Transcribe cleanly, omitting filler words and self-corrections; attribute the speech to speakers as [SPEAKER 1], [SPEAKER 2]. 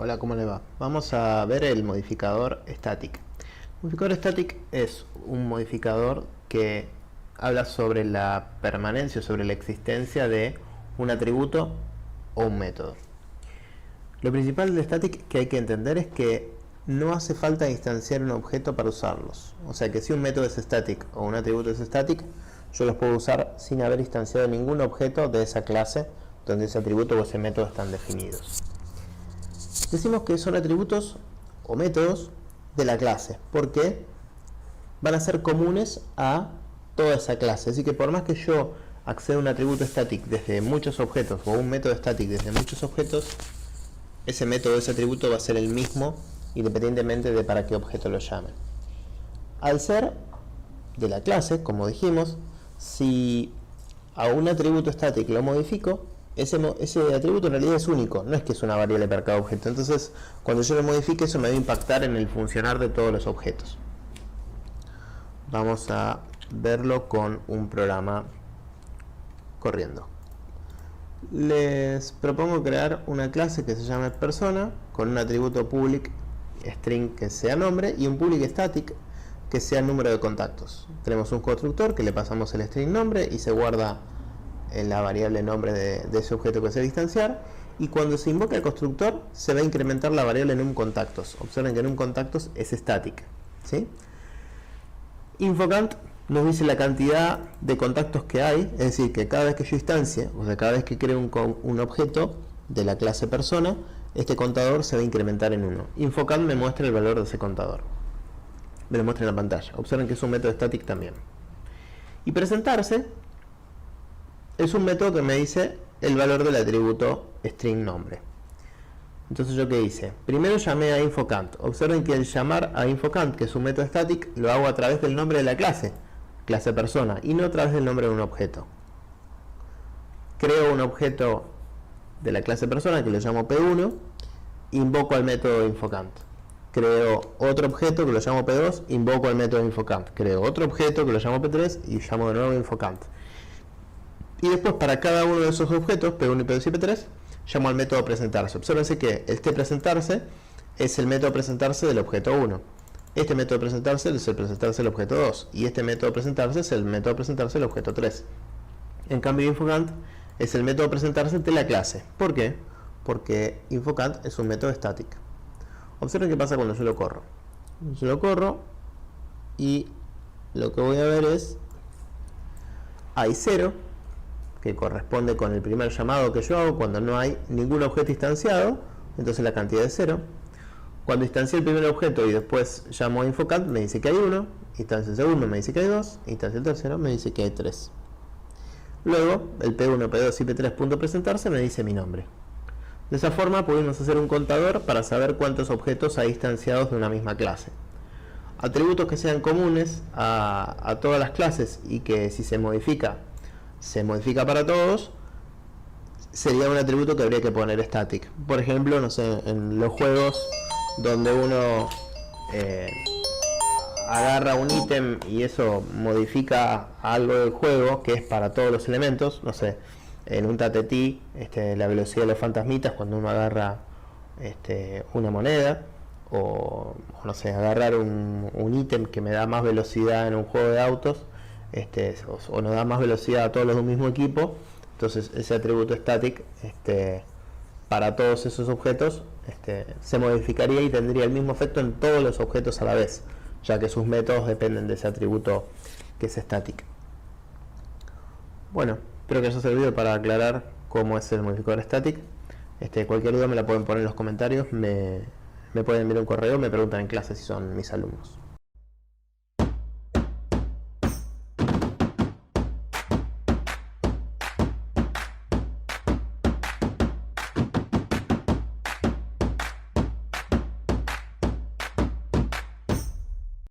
[SPEAKER 1] Hola, ¿cómo le va? Vamos a ver el modificador static. El modificador static es un modificador que habla sobre la permanencia, sobre la existencia de un atributo o un método. Lo principal de static que hay que entender es que no hace falta instanciar un objeto para usarlos. O sea que si un método es static o un atributo es static, yo los puedo usar sin haber instanciado ningún objeto de esa clase donde ese atributo o ese método están definidos. Decimos que son atributos o métodos de la clase, porque van a ser comunes a toda esa clase. Así que por más que yo acceda a un atributo static desde muchos objetos o un método static desde muchos objetos, ese método, ese atributo va a ser el mismo independientemente de para qué objeto lo llamen. Al ser de la clase, como dijimos, si a un atributo static lo modifico, ese atributo en realidad es único, no es que es una variable para cada objeto. Entonces, cuando yo lo modifique, eso me va a impactar en el funcionar de todos los objetos. Vamos a verlo con un programa corriendo. Les propongo crear una clase que se llame persona, con un atributo public string que sea nombre y un public static que sea número de contactos. Tenemos un constructor que le pasamos el string nombre y se guarda en la variable nombre de ese objeto que se va a distanciar, y cuando se invoca el constructor se va a incrementar la variable num contactos. Observen que num contactos es static, ¿sí? Infocant nos dice la cantidad de contactos que hay, es decir, que cada vez que yo instancie, o sea, cada vez que creo un objeto de la clase persona, este contador se va a incrementar en 1. Infocant me muestra el valor de ese contador, me lo muestra en la pantalla. Observen que es un método static también. Y presentarse es un método que me dice el valor del atributo string nombre. Entonces, ¿yo qué hice? Primero llamé a infocant. Observen que el llamar a infocant, que es un método static, lo hago a través del nombre de la clase persona, y no a través del nombre de un objeto. Creo un objeto de la clase persona que lo llamo P1, invoco al método infocant. Creo otro objeto que lo llamo P2, invoco al método infocant. Creo otro objeto que lo llamo P3 y llamo de nuevo infocant. Y después, para cada uno de esos objetos, P1 y P2 y P3, llamo al método presentarse. Obsérvense que este presentarse es el método presentarse del objeto 1. Este método presentarse es el presentarse del objeto 2. Y este método presentarse es el método presentarse del objeto 3. En cambio, infocant es el método presentarse de la clase. ¿Por qué? Porque infocant es un método static. Observen qué pasa cuando yo lo corro. Yo lo corro y lo que voy a ver es hay 0, que corresponde con el primer llamado que yo hago cuando no hay ningún objeto instanciado, entonces la cantidad es 0. Cuando instancié el primer objeto y después llamo a infocant, me dice que hay 1, instancia el segundo me dice que hay 2, instancia el tercero me dice que hay 3. Luego, el P1, P2 y P3.presentarse me dice mi nombre. De esa forma pudimos hacer un contador para saber cuántos objetos hay instanciados de una misma clase. Atributos que sean comunes a todas las clases y que si se modifica para todos, sería un atributo que habría que poner static. Por ejemplo, no sé, en los juegos donde uno agarra un ítem y eso modifica algo del juego que es para todos los elementos, no sé, en un tatetí, la velocidad de los fantasmitas cuando uno agarra una moneda, o no sé, agarrar un ítem que me da más velocidad en un juego de autos, o nos da más velocidad a todos los de un mismo equipo. Entonces ese atributo static para todos esos objetos se modificaría y tendría el mismo efecto en todos los objetos a la vez, ya que sus métodos dependen de ese atributo que es static. Bueno, espero que haya servido para aclarar cómo es el modificador static. Cualquier duda me la pueden poner en los comentarios, me pueden enviar un correo, me preguntan en clase si son mis alumnos.